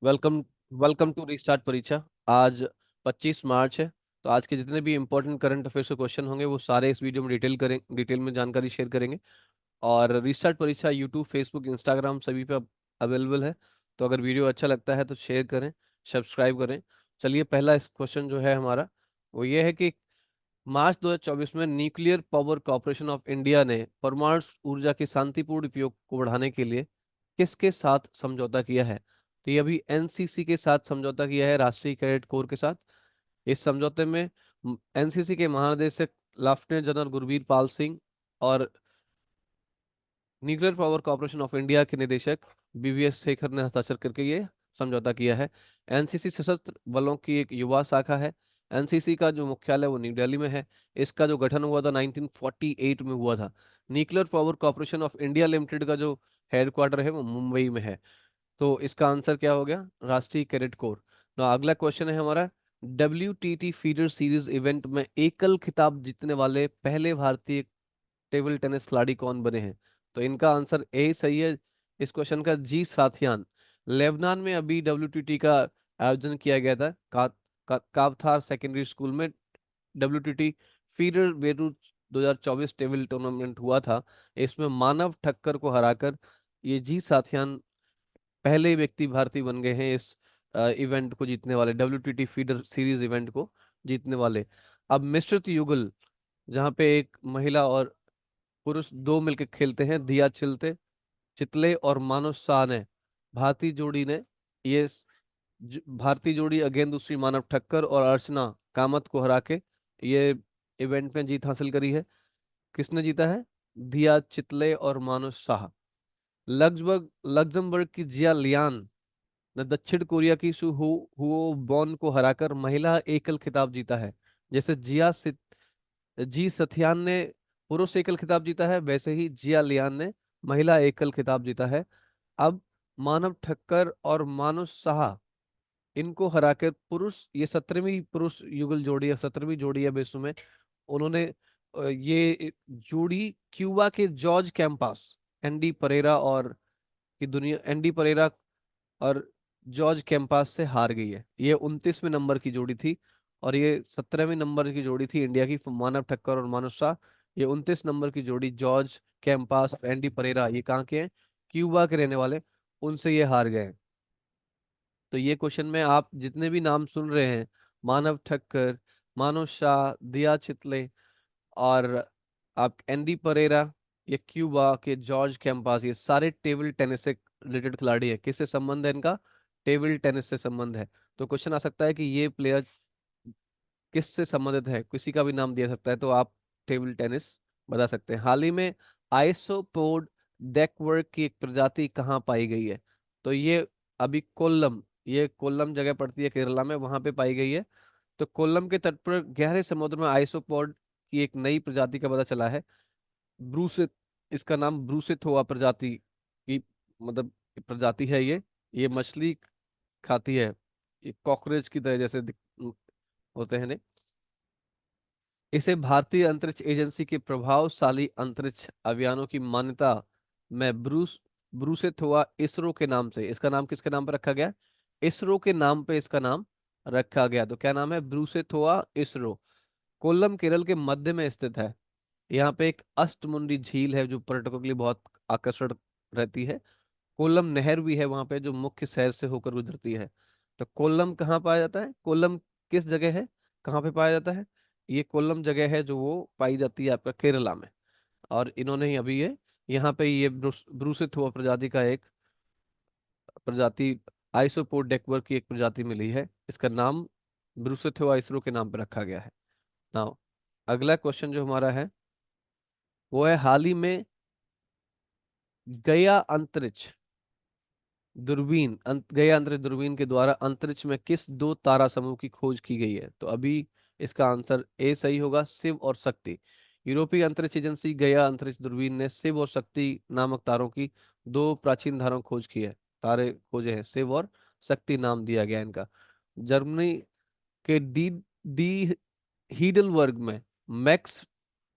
Welcome welcome to restart परीक्षा। आज 25 मार्च है। तो आज के जितने भी इंपॉर्टेंट करंट अफेयर्स के क्वेश्चन होंगे वो सारे इस वीडियो में डिटेल में जानकारी शेयर करेंगे। और रीस्टार्ट परीक्षा यूट्यूब, फेसबुक, इंस्टाग्राम सभी पे अवेलेबल है। तो अगर वीडियो अच्छा लगता है तो शेयर करें, सब्सक्राइब करें। चलिए, पहला इस क्वेश्चन जो है हमारा वो ये है कि मार्च 2024 में nuclear power corporation of India ने परमाणु ऊर्जा के शांतिपूर्ण उपयोग को बढ़ाने के लिए किसके साथ समझौता किया है? तो ये अभी एनसीसी के साथ समझौता किया है, राष्ट्रीय कैडेट कोर के साथ। इस समझौते में एनसीसी के महानिदेशक लेफ्टिनेंट जनरल गुरबीर पाल सिंह और nuclear power corporation of India के निदेशक बीवीएस शेखर ने हस्ताक्षर करके ये समझौता किया है। एनसीसी सशस्त्र बलों की एक युवा शाखा है। एनसीसी का जो मुख्यालय वो न्यू दिल्ली में है। इसका जो गठन हुआ था 1948 में हुआ था। Nuclear power corporation of India limited का जो हेडक्वार्टर है वो मुंबई में है। तो इसका आंसर क्या हो गया? राष्ट्रीय कैडेट कोर। ना, अगला क्वेश्चन है हमारा, WTT फीडर सीरीज इवेंट में एकल खिताब जीतने वाले पहले भारतीय टेबल टेनिस खिलाड़ी कौन बने हैं? तो इनका आंसर ए सही है। इस क्वेश्चन का जी साथियान। लेबनान में अभी WTT का आयोजन किया गया था। काबथार सेकेंडरी स्कूल में WTT feeder Beirut 2024 table tournament हुआ था। इसमें मानव ठक्कर को हराकर ये जी साथियान पहले व्यक्ति भारतीय बन गए हैं इस इवेंट को जीतने वाले, WTT फीडर सीरीज इवेंट को जीतने वाले। अब मिश्रित युगल, जहाँ पे एक महिला और पुरुष दो मिलकर खेलते हैं, दिया चितले और मानुष शाह ने, भारतीय जोड़ी ने ये भारतीय जोड़ी अगेन दूसरी मानव ठक्कर और अर्चना कामत को हरा के ये इवेंट में जीत हासिल करी है। किसने जीता है? दिया चितले और मानुष शाह। लग्जमबर्ग की जिया लियान ने दक्षिण कोरिया की सु हुओ बॉन को हराकर महिला एकल खिताब जीता है। जैसे जी सथियान ने पुरुष एकल खिताब जीता है, वैसे ही जिया लियान ने महिला एकल खिताब जीता है। अब मानव ठक्कर और मानुष साहा इनको हराकर पुरुष, ये 17वीं पुरुष युगल जोड़ी है, 17वीं जोड़ी है विश्व में। उन्होंने ये जोड़ी क्यूबा के जॉर्ज कैंपास, एंडी परेरा और की दुनिया एंडी परेरा और जॉर्ज कैंपास से हार गई है। ये 29वें नंबर की जोड़ी थी और ये 17वें नंबर की जोड़ी थी इंडिया की, मानव ठक्कर और मानुष शाह। ये 29 नंबर की जोड़ी जॉर्ज कैंपास, एंडी परेरा, ये कहाँ के हैं? क्यूबा के रहने वाले। उनसे ये हार गए हैं। तो ये क्वेश्चन में आप जितने भी नाम सुन रहे हैं, मानव ठक्कर, मानुष शाह, दिया चितले और आप एंडी परेरा, ये क्यूबा के जॉर्ज कैंपास, ये सारे टेबल टेनिस से रिलेटेड खिलाड़ी है। किससे संबंध है इनका? टेबल टेनिस से संबंध है। तो क्वेश्चन आ सकता है कि ये प्लेयर किससे संबंधित है, किसी का भी नाम दिया सकता है, तो आप टेबल टेनिस बता सकते हैं। हाल ही में आइसोपोड डेकवर्क की एक प्रजाति कहाँ पाई गई है? तो ये अभी कोल्लम, ये कोल्लम जगह पड़ती है केरला में, वहां पे पाई गई है। तो कोल्लम के तट पर गहरे समुद्र में आइसोपोड की एक नई प्रजाति का पता चला है। ब्रूसित, इसका नाम ब्रूसित हुआ प्रजाति की, मतलब प्रजाति है ये मछली खाती है। ये कॉकरोच की तरह जैसे होते हैं। इसे भारतीय अंतरिक्ष एजेंसी के प्रभावशाली अंतरिक्ष अभियानों की मान्यता में ब्रूसेट हुआ इसरो के नाम से, इसका नाम किसके नाम पर रखा गया? इसरो के नाम पे इसका नाम रखा गया। तो क्या नाम है? ब्रूसेट हुआ इसरो। कोल्लम केरल के मध्य में स्थित है। यहाँ पे एक अष्टमुंडी झील है जो पर्यटकों के लिए बहुत आकर्षण रहती है। कोल्लम नहर भी है वहां पे जो मुख्य शहर से होकर गुजरती है। तो कोल्लम कहाँ पाया जाता है? कोल्लम किस जगह है, कहाँ पे पाया जाता है? ये कोल्लम जगह है जो वो पाई जाती है आपका केरला में। और इन्होंने ही अभी ये यहाँ पे ये ब्रूसित हुआ प्रजाति का एक प्रजाति, आइसोपोड डेकवर्क की एक प्रजाति मिली है। इसका नाम ब्रूसित हुआ इसरो के नाम पर रखा गया है। नाउ, अगला क्वेश्चन जो हमारा है वो है, हाल ही में गया अंतरिक्ष गया अंतरिक्ष दूरबीन के द्वारा अंतरिक्ष में किस दो तारा समूह की खोज की गई है? तो अभी इसका आंसर ए सही होगा, शिव और शक्ति। यूरोपीय अंतरिक्ष एजेंसी गया अंतरिक्ष दूरबीन ने शिव और शक्ति नामक तारों की दो प्राचीन धाराओं खोज की है, तारे खोजे हैं, शिव और शक्ति नाम दिया गया इनका। जर्मनी के डी हीडलबर्ग में Max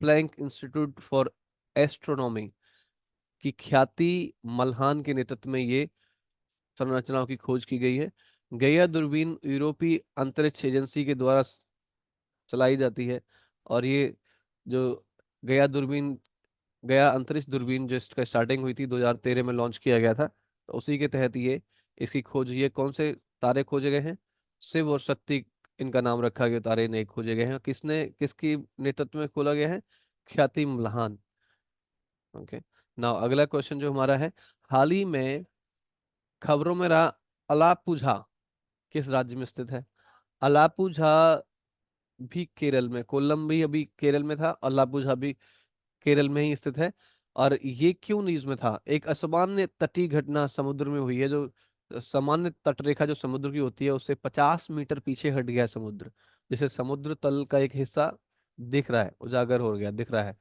Planck Institute for Astronomy की ख्याति मल्हान के नेतृत्व में ये संरचनाओं की खोज की गई है। गैया दूरबीन यूरोपीय अंतरिक्ष एजेंसी के द्वारा चलाई जाती है। और ये जो गया दूरबीन, गया अंतरिक्ष दूरबीन जिसका स्टार्टिंग हुई थी 2013 में लॉन्च किया गया था, तो उसी के तहत ये इसकी खोज, ये कौन से तारे खोजे गए हैं? शिव और शक्ति, इनका नाम रखा गया, तारे नए खोजे गए हैं। किसने, किसकी नेतृत्व में खोला गया है? ख्याति मल्हान। ओके। नाउ अगला क्वेश्चन जो हमारा है, हाल ही में खबरों में रहा अलाप्पुझा किस राज्य में स्थित है? अलाप्पुझा भी केरल में, कोल्लम भी अभी केरल में था, अलाप्पुझा भी केरल में ही स्थित है। और ये क्यों न्यूज में था? एक असामान्य तटीय घटना समुद्र में हुई है, जो सामान्य तटरेखा जो समुद्र की होती है उससे 50 मीटर पीछे हट गया है समुद्र। जैसे समुद्र तल का एक हिस्सा दिख रहा है, उजागर हो गया, दिख रहा है।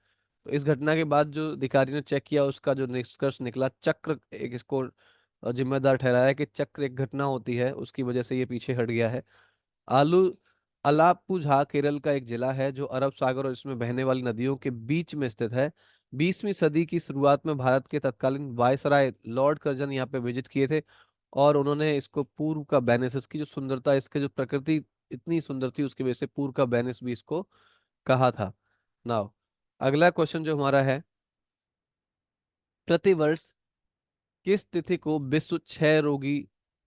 तो इस घटना के बाद जो अधिकारियों ने चेक किया, उसका जो निष्कर्ष निकला, चक्र एक इसको जिम्मेदार ठहराया कि चक्र एक घटना होती है, उसकी वजह से ये पीछे हट गया है। आलू अलाप्पुझा केरल का एक जिला है जो अरब सागर और इसमें बहने वाली नदियों के बीच में स्थित है। 20वीं सदी की शुरुआत में भारत के तत्कालीन वायसराय लॉर्ड कर्जन यहाँ पे विजिट किए थे, और उन्होंने इसको पूर्व का वेनिस, इसकी जो सुंदरता, इसके जो प्रकृति इतनी सुंदर थी, उसकी वजह से पूर्व का वेनिस भी इसको कहा था। नाउ अगला क्वेश्चन जो हमारा है, प्रतिवर्ष किस तिथि को विश्व क्षय रोगी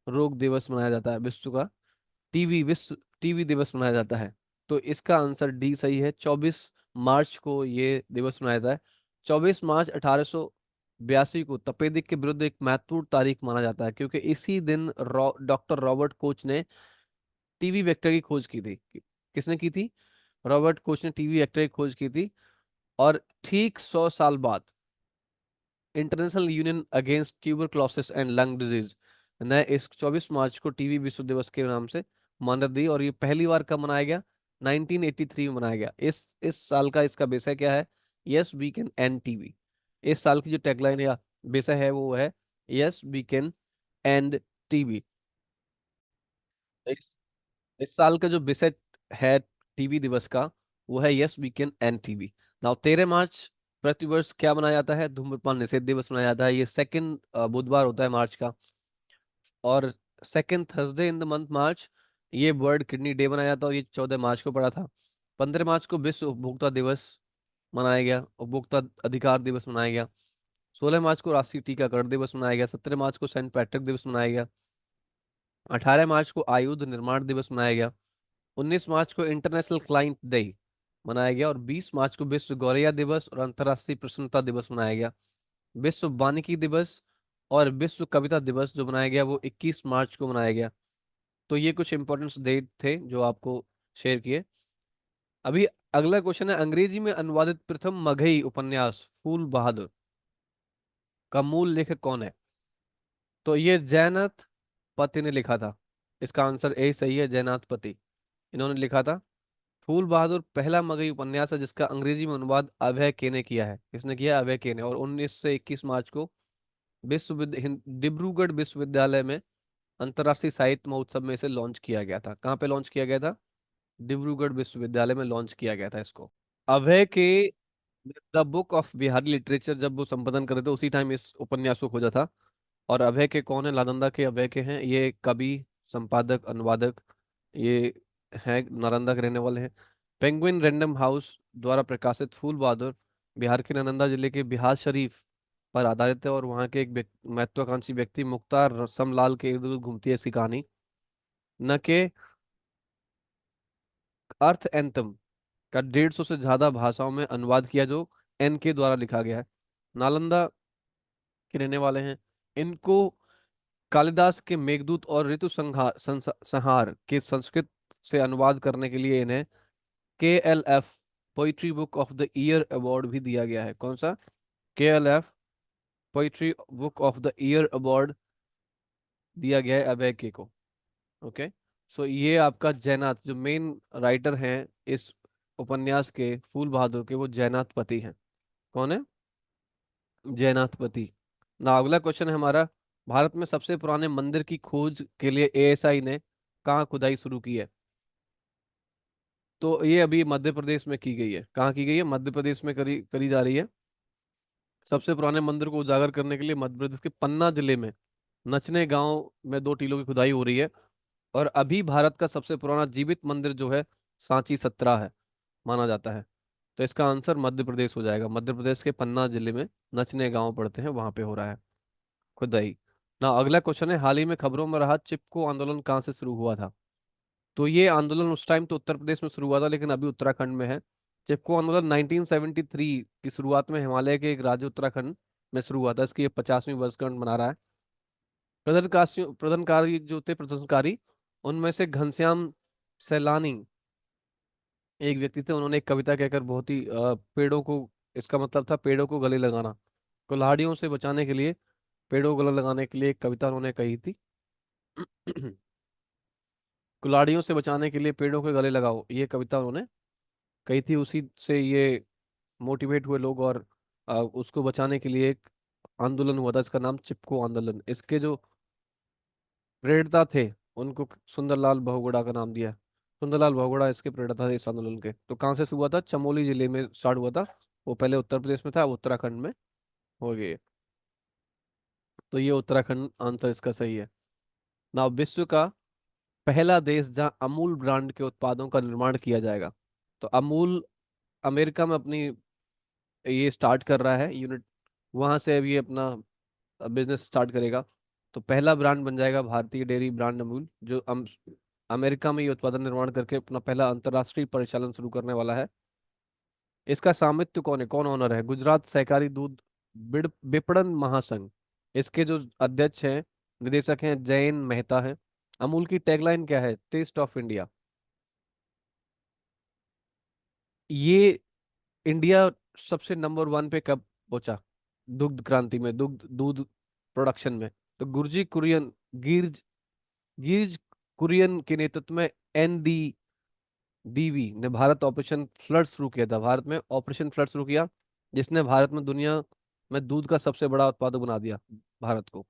रोग दिवस मनाया जाता है? विश्व टीवी दिवस मनाया जाता है। तो इसका आंसर डी सही है, 24 मार्च को ये दिवस मनाया जाता है। 24 मार्च 1882 को तपेदिक के विरुद्ध एक महत्वपूर्ण तारीख माना जाता है, क्योंकि इसी दिन डॉक्टर रॉबर्ट कोच ने टीवी वेक्टर की खोज की थी। किसने की थी? रॉबर्ट कोच ने टीवी वेक्टर की खोज की थी। और ठीक 100 साल बाद international union against tuberculosis and lung disease ने इस 24 मार्च को टीवी विश्व दिवस के नाम से मान्यता दी। और ये पहली बार कब मनाया गया? 1983 में मनाया गया। इस साल का इसका विषय क्या है? Yes we can end TB. इस साल की जो टैगलाइन या विषय है वो है yes we can end TB. इस इस साल का जो विषय है टीवी दिवस का, वो है yes we can end TB. Now 13 मार्च प्रतिवर्ष क्या मनाया जाता है? धूम्रपान निषेध दिवस मनाया जाता है। ये सेकंड बुधवार होता है मार्च का। और second Thursday in the month March ये वर्ल्ड किडनी डे मनाया जाता है, और ये 14 मार्च को पड़ा था। 15 मार्च को विश्व उपभोक्ता दिवस मनाया गया, उपभोक्ता अधिकार दिवस मनाया गया। 16 मार्च को राष्ट्रीय टीकाकरण दिवस मनाया गया। 17 मार्च को सेंट पैट्रिक दिवस मनाया गया। 18 मार्च को आयुध निर्माण दिवस मनाया गया। 19 मार्च को इंटरनेशनल क्लाइंट डे मनाया गया। और 20 मार्च को विश्व गौरैया दिवस और अंतर्राष्ट्रीय प्रसन्नता दिवस मनाया गया। विश्व वानिकी दिवस और विश्व कविता दिवस जो मनाया गया वो 21 मार्च को मनाया गया। तो ये कुछ इंपॉर्टेंट डेट थे जो आपको शेयर किए। अभी अगला क्वेश्चन है, अंग्रेजी में अनुवादित प्रथम मगही उपन्यास फूल बहादुर का मूल लेखक कौन है? तो ये जयनाथ पति ने लिखा था। इसका आंसर ए सही है, जयनाथ पति, इन्होंने लिखा था। फूल बहादुर पहला मगही उपन्यास है जिसका अंग्रेजी में अनुवाद अभय के ने किया है। किसने किया है? अभय के ने। और 19 से 21 मार्च को डिब्रूगढ़ विश्वविद्यालय में अंतर्राष्ट्रीय साहित्य महोत्सव में इसे लॉन्च किया गया था। कहाँ पे लॉन्च किया गया था? डिब्रूगढ़ विश्वविद्यालय में लॉन्च किया गया था इसको। अभय के the book of Bihari literature जब वो संपादन कर रहे थे, उसी टाइम इस उपन्यास को खोजा था। और अभय के कौन है? नालंदा के अभय के हैं ये, कवि, संपादक, अनुवादक, ये हैं, नालंदा के रहने वाले हैं। पेंगुइन रैंडम हाउस द्वारा प्रकाशित फूल बहादुर बिहार के नालंदा जिले के बिहार शरीफ पर आधारित है, और वहाँ के एक महत्वाकांक्षी व्यक्ति मुख्तार रसमलाल के इर्द गिर्द घूमती है इसकी कहानी। न के अर्थ एंथम का 150 से ज्यादा भाषाओं में अनुवाद किया, जो एन के द्वारा लिखा गया है। नालंदा के रहने वाले हैं। इनको कालिदास के मेघदूत और ऋतु संहार के संस्कृत से अनुवाद करने के लिए इन्हें KLF poetry book of the year award भी दिया गया है। कौन सा? KLF poetry book of the year award दिया गया है अभय के को। ओके। सो ये आपका जयनाथ, जो मेन राइटर हैं इस उपन्यास के फूल बहादुर के, वो जयनाथ पति हैं। कौन है? जयनाथ पति। ना अगला क्वेश्चन है हमारा, भारत में सबसे पुराने मंदिर की खोज के लिए ASI ने कहाँ खुदाई शुरू की है? तो ये अभी मध्य प्रदेश में की गई है। कहाँ की गई है? मध्य प्रदेश में करी करी जा रही है। सबसे पुराने मंदिर को उजागर करने के लिए मध्य प्रदेश के पन्ना जिले में नचने गांव में 2 टीलों की खुदाई हो रही है। और अभी भारत का सबसे पुराना जीवित मंदिर जो है सांची सतरा है, माना जाता है। तो इसका आंसर मध्य प्रदेश हो जाएगा। मध्य प्रदेश के पन्ना जिले में नचने गांव पड़ते हैं, वहां पे हो रहा है खुदाई। ना अगला क्वेश्चन है, हाल ही में खबरों में रहा चिपको आंदोलन कहाँ से शुरू हुआ था? तो ये आंदोलन उस टाइम तो उत्तर प्रदेश में शुरू हुआ था, लेकिन अभी उत्तराखंड में है। चिपको आंदोलन 1973 की शुरुआत में हिमालय के एक राज्य उत्तराखंड में शुरू हुआ था। इसकी ये 50वीं वर्षगांठ मना रहा है। प्रदर्शनकारी जो थे प्रदर्शनकारी, उनमें से घनश्याम सैलानी एक व्यक्ति थे। उन्होंने एक कविता कहकर बहुत ही पेड़ों को, इसका मतलब था पेड़ों को गले लगाना, कुल्हाड़ियों से बचाने के लिए, पेड़ों को गले लगाने के लिए एक कविता उन्होंने कही थी। कुल्हाड़ियों से बचाने के लिए पेड़ों के गले लगाओ, ये कविता उन्होंने कही थी। उसी से ये मोटिवेट हुए लोग, और उसको बचाने के लिए एक आंदोलन हुआ था, इसका नाम चिपको आंदोलन। इसके जो प्रेरणा थे, उनको सुंदरलाल बहुगुणा का नाम दिया है। सुंदरलाल बहुगुणा इसके प्रेरणा थे इस आंदोलन के। तो कहाँ से शुरू हुआ था? चमोली जिले में स्टार्ट हुआ था। वो पहले उत्तर प्रदेश में था, अब उत्तराखंड में हो गए। तो ये उत्तराखंड आंसर इसका सही है। ना विश्व का पहला देश जहां अमूल ब्रांड के उत्पादों का निर्माण किया जाएगा। तो अमूल अमेरिका में अपनी ये स्टार्ट कर रहा है यूनिट, वहां से अब ये अपना बिजनेस स्टार्ट करेगा। तो पहला ब्रांड बन जाएगा भारतीय डेयरी ब्रांड अमूल, जो अमेरिका में ये उत्पादन निर्माण करके अपना पहला अंतर्राष्ट्रीय परिचालन शुरू करने वाला है। इसका स्वामित्व कौन है, कौन ओनर है? गुजरात सहकारी दूध विपणन महासंघ, इसके जो अध्यक्ष हैं, निदेशक हैं, जयन मेहता हैं। अमूल की टैगलाइन क्या है? Taste of India. ये इंडिया सबसे नंबर 1 पे कब पहुंचा दुग्ध क्रांति में, दुग्ध दूध प्रोडक्शन में? तो गुरजी कुरियन, गिरज गिरज कुरियन के नेतृत्व में एनडी डीवी ने भारत ऑपरेशन फ्लड शुरू किया था। भारत में ऑपरेशन फ्लड शुरू किया, जिसने भारत में दुनिया में दूध का सबसे बड़ा उत्पादक बना दिया भारत को।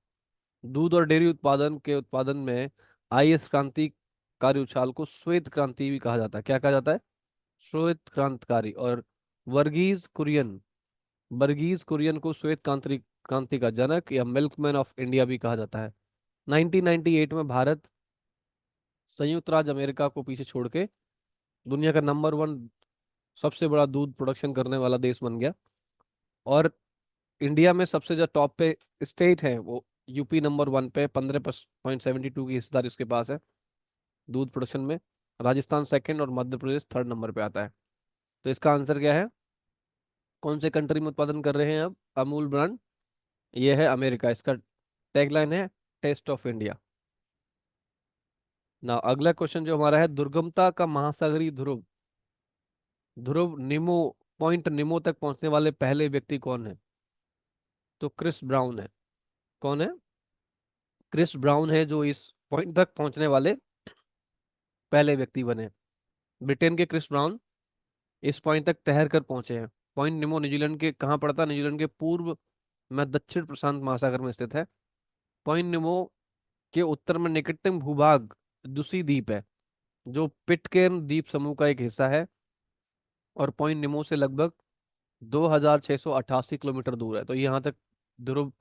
दूध और डेयरी उत्पादन में आई इस क्रांतिकारी उछाल को श्वेत क्रांति भी कहा जाता है। क्या कहा जाता है? श्वेत क्रांतिकारी। और वर्गीज कुरियन वर्गीज कुरियन को श्वेत क्रांति का जनक या मिल्कमैन ऑफ इंडिया भी कहा जाता है। 1998 में भारत संयुक्त राज्य अमेरिका को पीछे छोड़ के दुनिया का नंबर 1 सबसे बड़ा दूध प्रोडक्शन करने वाला देश बन गया। और इंडिया में सबसे जो टॉप पे स्टेट है, वो यूपी नंबर 1 पे 15.72 की हिस्सेदारी उसके पास है दूध प्रोडक्शन में। राजस्थान सेकंड और मध्य प्रदेश थर्ड नंबर पे आता है। तो इसका आंसर क्या है? कौन से कंट्री में उत्पादन कर रहे हैं अब अमूल ब्रांड? ये है अमेरिका। इसका टैगलाइन है टेस्ट ऑफ इंडिया। ना अगला क्वेश्चन जो हमारा है, दुर्गमता का महासागरीय ध्रुव, ध्रुव निमो पॉइंट निमो तक पहुंचने वाले पहले व्यक्ति कौन है? तो क्रिस ब्राउन है। कौन है? क्रिस ब्राउन है जो इस पॉइंट तक पहुंचने वाले पहले व्यक्ति बने। ब्रिटेन के क्रिस ब्राउन इस पॉइंट तक तैर कर पहुंचे हैं। पॉइंट निमो न्यूजीलैंड के कहाँ पड़ता है? न्यूजीलैंड के पूर्व में दक्षिण प्रशांत महासागर में स्थित है। पॉइंट निमो के उत्तर में निकटतम भूभाग दूसरी द्वीप है, जो पिटकेर्न द्वीप समूह का एक हिस्सा है। और पॉइंट निमो से लगभग 2688 किलोमीटर दूर है। तो यहाँ तक ध्रुव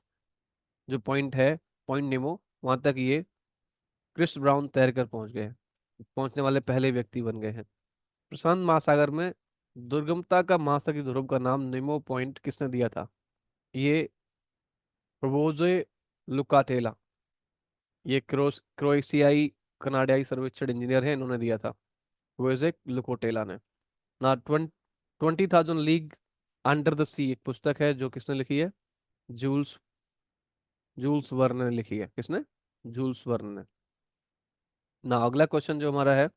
जो पॉइंट है, पॉइंट निमो, वहां तक ये क्रिस ब्राउन तैर कर पहुंच गए हैं, पहुंचने वाले पहले व्यक्ति बन गए हैं। प्रशांत महासागर में दुर्गमता का महासागरीय ध्रुव का नाम निमो पॉइंट किसने दिया था? ये प्रोबोजे लुकाटेला, ये क्रोएशियाई कनाडाई सर्वेक्षण इंजीनियर है, इन्होंने दिया था, प्रोबोजे लुकोटेला ने। ना 20,000 लीग अंडर द सी एक पुस्तक है, जो किसने लिखी है? जूल्स जूल्स वर्न ने लिखी है। किसने? जूल्स वर्न ने। ना अगला क्वेश्चन जो हमारा है,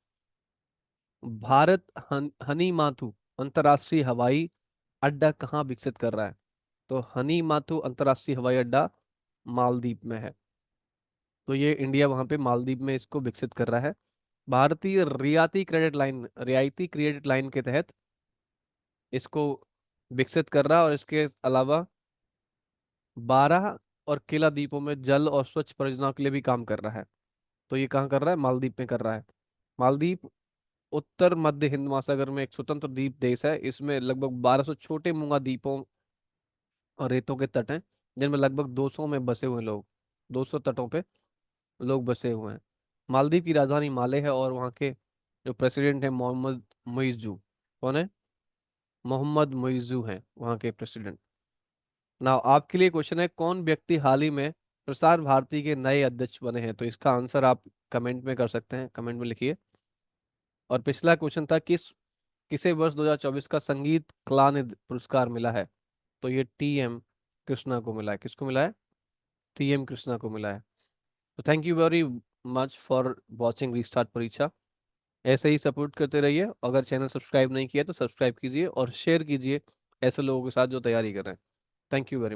भारत हनी माथु अंतर्राष्ट्रीय हवाई अड्डा कहाँ विकसित कर रहा है? तो हनी माथु अंतर्राष्ट्रीय हवाई अड्डा मालदीव में है। तो ये इंडिया वहां पे मालदीव में इसको विकसित कर रहा है। भारतीय रियायती क्रेडिट लाइन के तहत इसको विकसित कर रहा है। और इसके अलावा 12 और केला द्वीपों में जल और स्वच्छ परियोजना के लिए भी काम कर रहा है। तो ये कहाँ कर रहा है? मालदीव में कर रहा है। मालदीव उत्तर मध्य हिंद महासागर में एक स्वतंत्र द्वीप देश है। इसमें लगभग 1200 छोटे मूंगा द्वीपों और रेतों के तट हैं, जिनमें लगभग 200 में बसे हुए लोग। 200 तटों पे लोग बसे हुए हैं। मालदीव की राजधानी माले है और वहाँ के जो प्रेसिडेंट है मोहम्मद मुइज़्ज़ू। कौन है? मोहम्मद मुइज़्ज़ू हैं वहाँ के प्रेसिडेंट। ना आपके लिए क्वेश्चन है, कौन व्यक्ति हाल ही में प्रसार भारती के नए अध्यक्ष बने हैं? तो इसका आंसर आप कमेंट में कर सकते हैं, कमेंट में लिखिए। और पिछला क्वेश्चन था, किसे वर्ष 2024 का संगीत कलानिधि पुरस्कार मिला है? तो ये टीएम कृष्णा को मिला है। किसको मिला है? टीएम कृष्णा को मिला है। तो thank you very much for watching restart परीक्षा। ऐसे ही सपोर्ट करते रहिए। अगर चैनल सब्सक्राइब नहीं किया तो सब्सक्राइब कीजिए और शेयर कीजिए ऐसे लोगों के साथ जो तैयारी कर रहे हैं। Thank you very much.